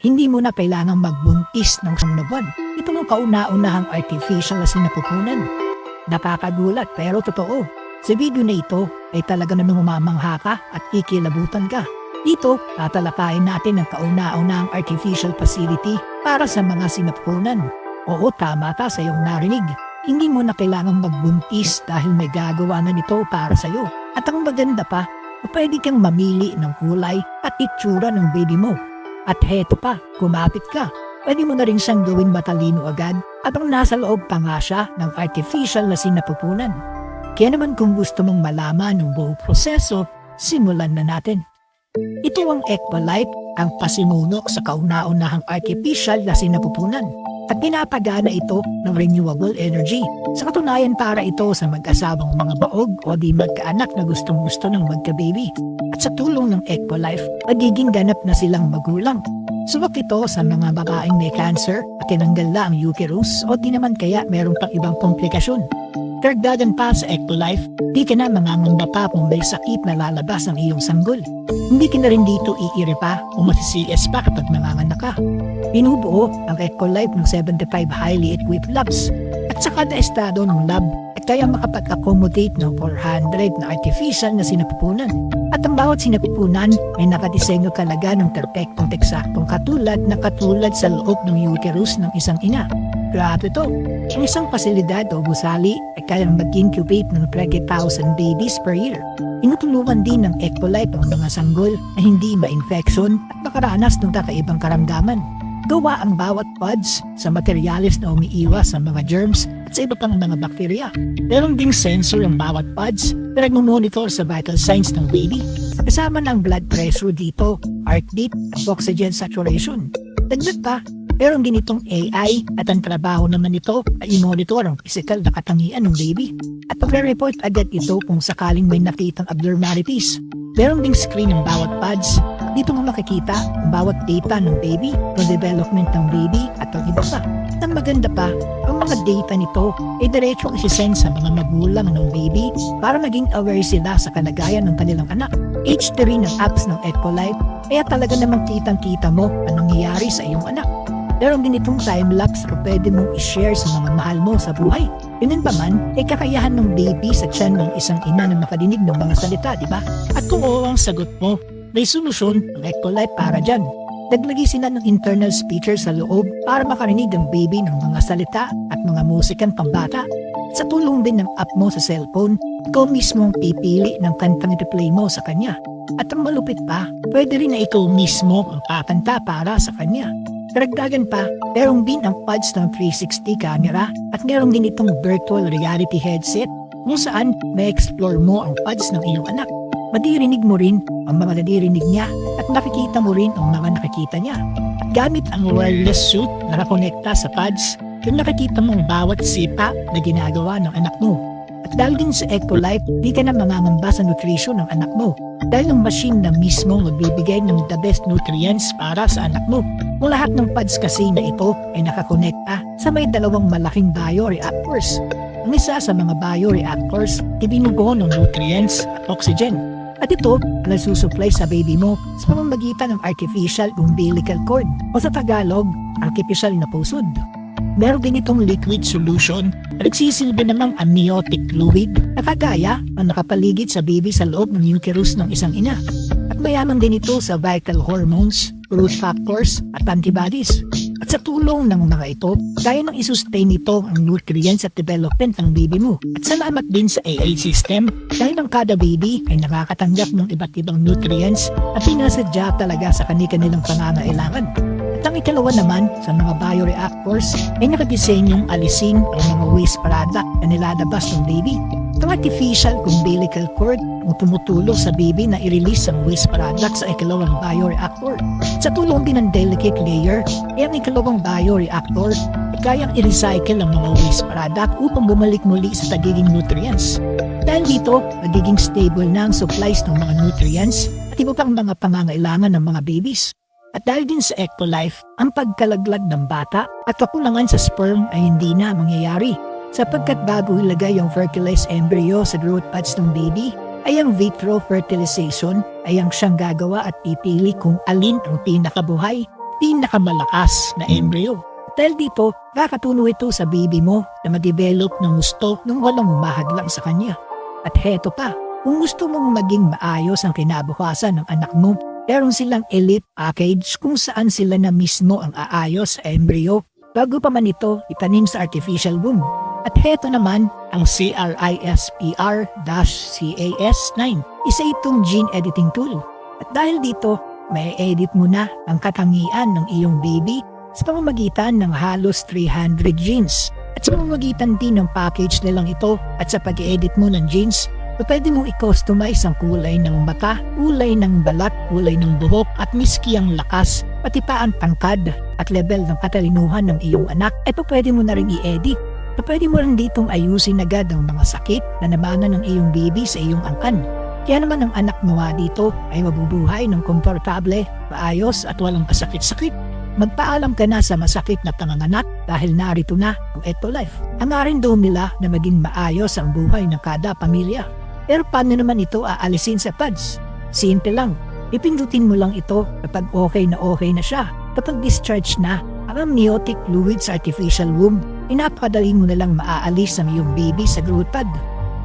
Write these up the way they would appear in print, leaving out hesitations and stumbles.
Hindi mo na kailangang magbuntis ng buwan. Ito ang kauna-unahang artificial na sinapupunan. Nakakagulat pero totoo. Sa video na ito ay talaga namang umamangha ka at kikilabutan ka. Dito, tatalakayin natin ang kauna-unahang artificial facility para sa mga sinapupunan. Oo, tama ka sa iyong narinig. Hindi mo na kailangang magbuntis dahil may gagawa na nito para sa iyo. At ang maganda pa, pwede kang mamili ng kulay at itsura ng baby mo. At heto pa, kumapit ka. Pwede mo na rin siyang gawin matalino agad at ang nasa loob pa nga siya ng artificial na sinapupunan. Kaya naman kung gusto mong malaman ang buong proseso, simulan na natin. Ito ang Equalife, ang pasimuno sa kauna-unahang artificial na sinapupunan. At pinapagana ito ng renewable energy. Sa katunayan para ito sa mag-asawang mga baog o di magkaanak na gustong-gusto ng magka-baby. At sa tulong ng Equalife, magiging ganap na silang magulang. Subok ito sa mga babaeng may cancer at tinanggal na ang uterus o di naman kaya meron pang ibang komplikasyon. Karagdagan pa sa Equalife, di ka na mangangamba pa kung may sakit na lalabas ang iyong sanggol. Hindi ka na rin dito iire pa o masisias pa kapag nanganganak ka. Binubuo ang Equalife ng 75 highly equipped labs at sa kada estado ng lab ay kaya makapag-accommodate ng 400 na artificial na sinapupunan. At ang bawat sinapupunan ay nakadisenyo talaga ng perpektong eksaktong katulad sa loob ng uterus ng isang ina. Grabe ito. Ang isang pasilidad o gusali ay kayang mag-incubate ng 20,000 babies per year. Tinutulungan din ng Equalife ang mga sanggol na hindi ma-infection at makaranas ng kakaibang karamdaman. Gawa ang bawat pods sa materyales na umiiwas sa mga germs at sa iba pang mga bakterya. Meron ding sensor ang bawat pods na nagmumonitor sa vital signs ng baby. Kasama ng blood pressure dito, heartbeat at oxygen saturation. Dagdag pa, meron din itong AI at ang trabaho naman nito ay i-monitor ang physical na katangian ng baby. At pagre-report agad ito kung sakaling may nakitang abnormalities. Meron ding screen ng bawat pods. Dito mo makikita ang bawat data ng baby, ng development ng baby at ang iba pa. At ang maganda pa, ang mga data nito ay diretsong isisend sa mga magulang ng baby para maging aware sila sa kalagayan ng kanilang anak. H3 ng apps ng Equalife, kaya talaga namang kitang-kita mo ang nangyayari sa iyong anak. Meron din itong time-lapse na pwede mong i-share sa mga mahal mo sa buhay. Yun pa man, ay kakayahan ng baby sa tiyan ng isang ina na makadinig ng mga salita, di ba? At kung oo ang sagot mo, may solusyon ang Equalife para dyan. Naglagay sila ng internal speaker sa loob para makarinig ang baby ng mga salita at mga musikang pambata. Sa tulong din ng app mo sa cellphone, ikaw mismo ang pipili ng kantang i-play mo sa kanya. At ang malupit pa, pwede rin na ikaw mismo ang kakanta para sa kanya. Karagdagan pa, meron din ang pods ng 360 camera at meron din itong virtual reality headset kung saan may explore mo ang pods ng iyong anak. Madirinig mo rin ang mga nadirinig niya at nakikita mo rin ang mga nakikita niya. At gamit ang wireless suit na nakonekta sa pods, yung nakikita mong bawat sipa na ginagawa ng anak mo. At dahil din sa Equalife, di ka na mangangamba sa nutrition ng anak mo. Dahil ang machine na mismo magbibigay ng the best nutrients para sa anak mo. Kung lahat ng pods kasi na ito ay nakakonekta sa may dalawang malaking bioreactors. Ang isa sa mga bioreactors, ibinubuo ng nutrients at oxygen. At ito ang nagsusupply sa baby mo sa pamamagitan ng artificial umbilical cord o sa Tagalog, artificial na pusod. Meron din itong liquid solution na nagsisilbi namang amniotic fluid na kagaya ang nakapaligid sa baby sa loob ng uterus ng isang ina. At mayaman din ito sa vital hormones, growth factors at antibodies. At sa tulong ng mga ito, kaya nang isustain nito ang nutrients at development ng baby mo. At salamat din sa AI system dahil ang kada baby ay nakakatanggap ng iba't ibang nutrients at pinasadya talaga sa kanilang pangangailangan. At ang ikalawa naman sa mga bioreactors ay nakadesenyong alisin ang mga waste product na nilalabas ng baby. Ang artificial umbilical cord ang tumutulong sa baby na i-release ang waste product sa ikalawang bioreactor. Sa tulong din ng delicate layer, ay ang ikalawang bioreactor ay kayang i-recycle ang mga waste product upang bumalik muli sa tagiging nutrients. Dahil dito, magiging stable na ang supplies ng mga nutrients at iba pang mga pangangailangan ng mga babies. At dahil din sa Equalife, ang pagkalaglag ng bata at kakulangan sa sperm ay hindi na mangyayari. Sapagkat bago ilagay ang fertilized embryo sa growth pads ng baby, ay ang vitro fertilization ay ang siyang gagawa at pipili kung alin ang pinakabuhay pinakamalakas na embryo. Dahil dito, kakatulong ito sa baby mo na ma-develop ng gusto nung walang umahadlang sa kanya. At heto pa, kung gusto mong maging maayos ang kinabukasan ng anak mo, meron silang elite package kung saan sila na mismo ang aayos sa embryo bago pa man ito itanim sa artificial womb. At heto naman ang CRISPR-Cas9. Isa itong gene editing tool. At dahil dito, may edit mo na ang katangian ng iyong baby sa pamamagitan ng halos 300 genes. At sa pamamagitan din ng package nilang ito at sa pag-edit mo ng genes, pwede mong i-customize ang kulay ng mata, kulay ng balat, kulay ng buhok at miski ang lakas, pati pa ang tangkad at level ng katalinuhan ng iyong anak. Ito pwede mo na rin i-edit. Pwede mo rin ditong ayusin agad ang mga sakit na namanan ng iyong baby sa iyong angkan. Kaya naman ang anak mo dito ay mabubuhay ng komportable, maayos at walang kasakit-sakit. Magpaalam ka na sa masakit na panganganak dahil narito na ang Eto Life. Hangarin daw nila na maging maayos ang buhay ng kada pamilya. Pero paano naman ito aalisin sa pads? Simple lang. Ipindutin mo lang ito kapag okay na siya. Kapag discharge na ang amniotic fluid sa artificial womb, inapakadali mo na lang maaalis ang iyong baby sa growth pad.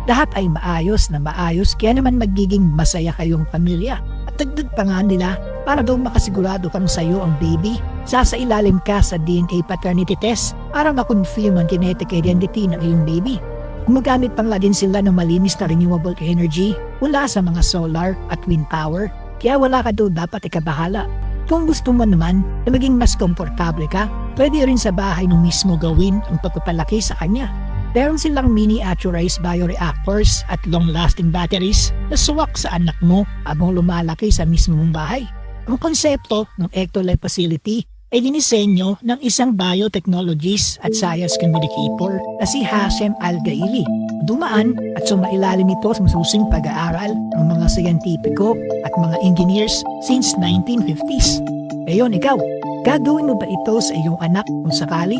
Lahat ay maayos na maayos kaya naman magiging masaya kayong pamilya. At dagdag pa nga nila, para daw makasigurado kang sayo ang baby, sasailalim ka sa DNA paternity test para makonfirm ang genetic identity ng iyong baby. Gumagamit pa nga din sila ng malinis na renewable energy mula sa mga solar at wind power, kaya wala ka daw dapat ikabahala. Kung gusto mo naman na maging mas komportable ka, pwede rin sa bahay mo mismo gawin ang pagpapalaki sa kanya. Meron silang miniaturized bioreactors at long-lasting batteries na suwak sa anak mo habang lumalaki sa mismong bahay. Ang konsepto ng Ectolife Facility ay dinisenyo ng isang biotechnologies at science communicator na si Hashem Al-Gaili. Dumaan at sumailalim ito sa masusing pag-aaral ng mga siyentipiko at mga engineers since 1950s. Ngayon ikaw, gagawin mo ba ito sa iyong anak kung sakali?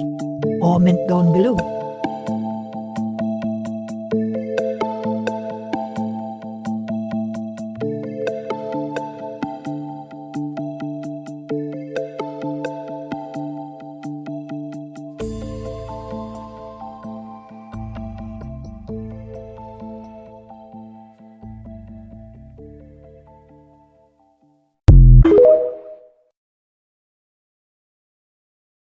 Comment down below.